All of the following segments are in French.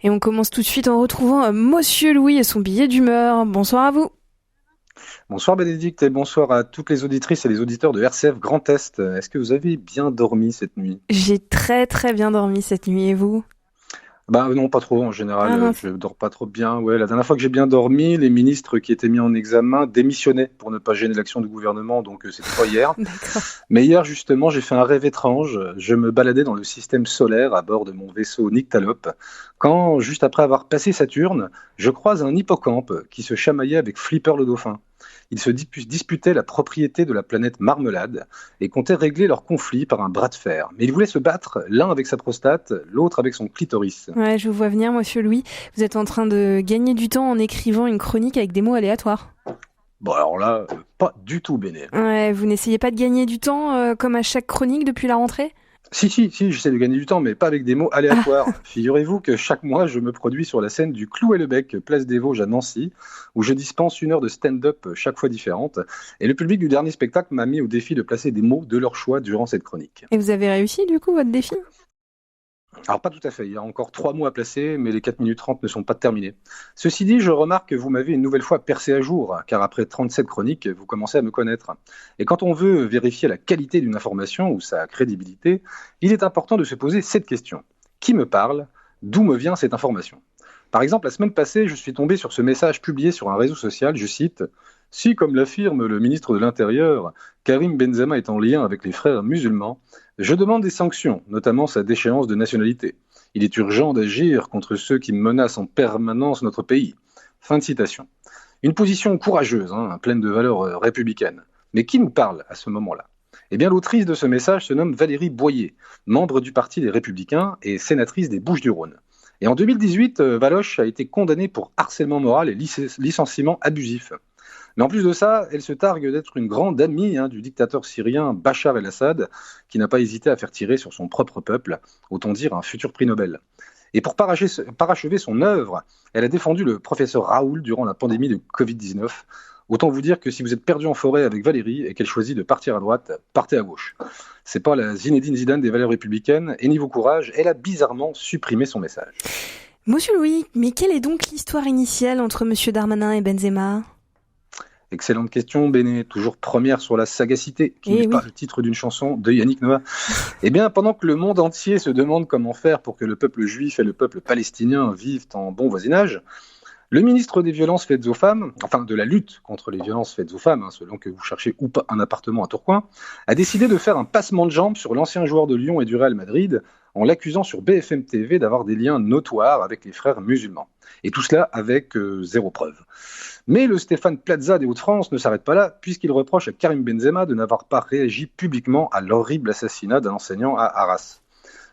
Et on commence tout de suite en retrouvant Monsieur Louis et son billet d'humeur. Bonsoir à vous. Bonsoir Bénédicte et bonsoir à toutes les auditrices et les auditeurs de RCF Grand Est. Est-ce que vous avez bien dormi cette nuit? J'ai très très bien dormi cette nuit et vous? Bah non, pas trop en général, Ah mince, je dors pas trop bien. Ouais, la dernière fois que j'ai bien dormi, les ministres qui étaient mis en examen démissionnaient pour ne pas gêner l'action du gouvernement, donc c'était pas hier. d'accord. Mais hier justement, j'ai fait un rêve étrange. Je me baladais dans le système solaire à bord de mon vaisseau Nyctalope, quand, juste après avoir passé Saturne, je croise un hippocampe qui se chamaillait avec Flipper le dauphin. Ils se disputaient la propriété de la planète Marmelade et comptaient régler leur conflit par un bras de fer. Mais ils voulaient se battre, l'un avec sa prostate, l'autre avec son clitoris. Ouais, je vous vois venir, Monsieur Louis. Vous êtes en train de gagner du temps en écrivant une chronique avec des mots aléatoires. Bon alors là, pas du tout Béné. Ouais, vous n'essayez pas de gagner du temps comme à chaque chronique depuis la rentrée? Si, j'essaie de gagner du temps, mais pas avec des mots Ah, aléatoires. Figurez-vous que chaque mois, je me produis sur la scène du Clou et le Bec, place des Vosges à Nancy, où je dispense 1 heure de stand-up chaque fois différente. Et le public du dernier spectacle m'a mis au défi de placer des mots de leur choix durant cette chronique. et vous avez réussi du coup votre défi? Alors pas tout à fait, il y a encore 3 mots à placer, mais les 4 minutes 30 ne sont pas terminées. Ceci dit, je remarque que vous m'avez une nouvelle fois percé à jour, car après 37 chroniques, vous commencez à me connaître. Et quand on veut vérifier la qualité d'une information ou sa crédibilité, il est important de se poser cette question. Qui me parle? D'où me vient cette information? Par exemple, la semaine passée, je suis tombé sur ce message publié sur un réseau social, je cite: Si, comme l'affirme le ministre de l'Intérieur, Karim Benzema est en lien avec les frères musulmans, je demande des sanctions, notamment sa déchéance de nationalité. Il est urgent d'agir contre ceux qui menacent en permanence notre pays. Fin de citation. Une position courageuse, pleine de valeurs républicaines. Mais qui nous parle à ce moment-là? Eh bien, l'autrice de ce message se nomme Valérie Boyer, membre du Parti des Républicains et sénatrice des Bouches-du-Rhône. Et en 2018, Valoche a été condamnée pour harcèlement moral et licenciement abusif. Mais en plus de ça, elle se targue d'être une grande amie du dictateur syrien Bachar el-Assad, qui n'a pas hésité à faire tirer sur son propre peuple, autant dire un futur prix Nobel. Et pour parachever son œuvre, elle a défendu le professeur Raoul durant la pandémie de Covid-19. Autant vous dire que si vous êtes perdu en forêt avec Valérie et qu'elle choisit de partir à droite, partez à gauche. C'est pas la Zinedine Zidane des valeurs républicaines, et niveau courage, elle a bizarrement supprimé son message. Monsieur Louis, mais quelle est donc l'histoire initiale entre Monsieur Darmanin et Benzema? Excellente question, Béné, toujours première sur la sagacité, qui n'est Eh pas oui. le titre d'une chanson de Yannick Noah. Eh bien, pendant que le monde entier se demande comment faire pour que le peuple juif et le peuple palestinien vivent en bon voisinage, le ministre des violences faites aux femmes, enfin de la lutte contre les violences faites aux femmes, selon que vous cherchez ou pas un appartement à Tourcoing, a décidé de faire un passement de jambes sur l'ancien joueur de Lyon et du Real Madrid en l'accusant sur BFM TV d'avoir des liens notoires avec les frères musulmans. Et tout cela avec zéro preuve. Mais le Stéphane Plaza des Hauts-de-France ne s'arrête pas là, puisqu'il reproche à Karim Benzema de n'avoir pas réagi publiquement à l'horrible assassinat d'un enseignant à Arras.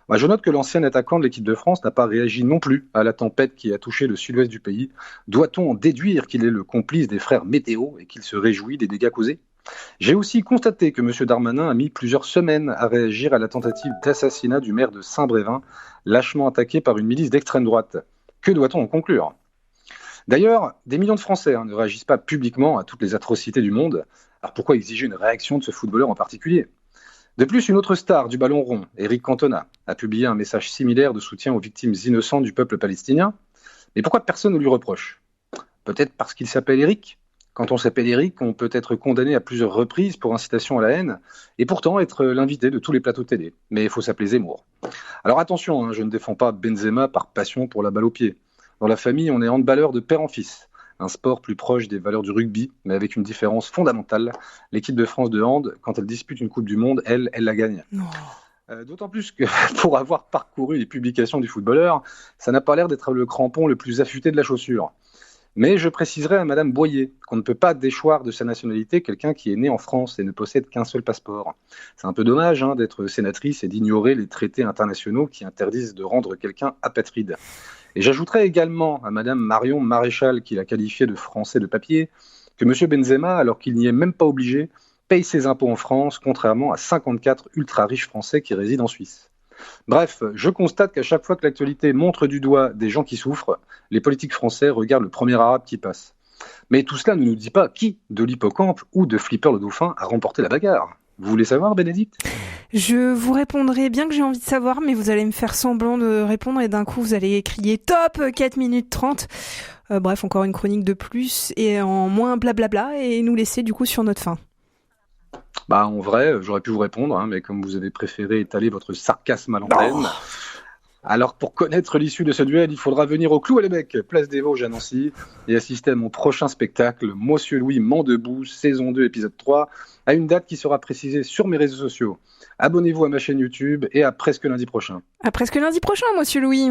Bah, je note que l'ancien attaquant de l'équipe de France n'a pas réagi non plus à la tempête qui a touché le sud-ouest du pays. Doit-on en déduire qu'il est le complice des frères Météo et qu'il se réjouit des dégâts causés? J'ai aussi constaté que M. Darmanin a mis plusieurs semaines à réagir à la tentative d'assassinat du maire de Saint-Brévin, lâchement attaqué par une milice d'extrême droite. Que doit-on en conclure? D'ailleurs, des millions de Français ne réagissent pas publiquement à toutes les atrocités du monde. Alors pourquoi exiger une réaction de ce footballeur en particulier? De plus, une autre star du ballon rond, Eric Cantona, a publié un message similaire de soutien aux victimes innocentes du peuple palestinien. Mais pourquoi personne ne lui reproche? Peut-être parce qu'il s'appelle Eric? Quand on s'appelle Eric, on peut être condamné à plusieurs reprises pour incitation à la haine, et pourtant être l'invité de tous les plateaux télé. Mais il faut s'appeler Zemmour. Alors attention, je ne défends pas Benzema par passion pour la balle au pied. Dans la famille, on est handballeur de père en fils. Un sport plus proche des valeurs du rugby, mais avec une différence fondamentale. L'équipe de France de hand, quand elle dispute une Coupe du Monde, elle la gagne. Oh. D'autant plus que pour avoir parcouru les publications du footballeur, ça n'a pas l'air d'être le crampon le plus affûté de la chaussure. Mais je préciserai à Madame Boyer qu'on ne peut pas déchoir de sa nationalité quelqu'un qui est né en France et ne possède qu'un seul passeport. C'est un peu dommage d'être sénatrice et d'ignorer les traités internationaux qui interdisent de rendre quelqu'un apatride. Et j'ajouterai également à Madame Marion Maréchal, qui l'a qualifié de français de papier, que Monsieur Benzema, alors qu'il n'y est même pas obligé, paye ses impôts en France, contrairement à 54 ultra-riches Français qui résident en Suisse. Bref, je constate qu'à chaque fois que l'actualité montre du doigt des gens qui souffrent, les politiques français regardent le premier arabe qui passe. Mais tout cela ne nous dit pas qui, de l'hippocampe ou de Flipper le dauphin, a remporté la bagarre. Vous voulez savoir, Bénédicte ? Je vous répondrai bien que j'ai envie de savoir, mais vous allez me faire semblant de répondre et d'un coup vous allez crier top 4 minutes 30. Bref, encore une chronique de plus et en moins blablabla et nous laisser du coup sur notre faim. Bah, en vrai, j'aurais pu vous répondre, hein, mais comme vous avez préféré étaler votre sarcasme à l'antenne. Alors, pour connaître l'issue de ce duel, il faudra venir au Clou à l'Ébec, place des Vosges à Nancy, et assister à mon prochain spectacle, Monsieur Louis ment debout, saison 2, épisode 3, à une date qui sera précisée sur mes réseaux sociaux. Abonnez-vous à ma chaîne YouTube et à presque lundi prochain. À presque lundi prochain, monsieur Louis.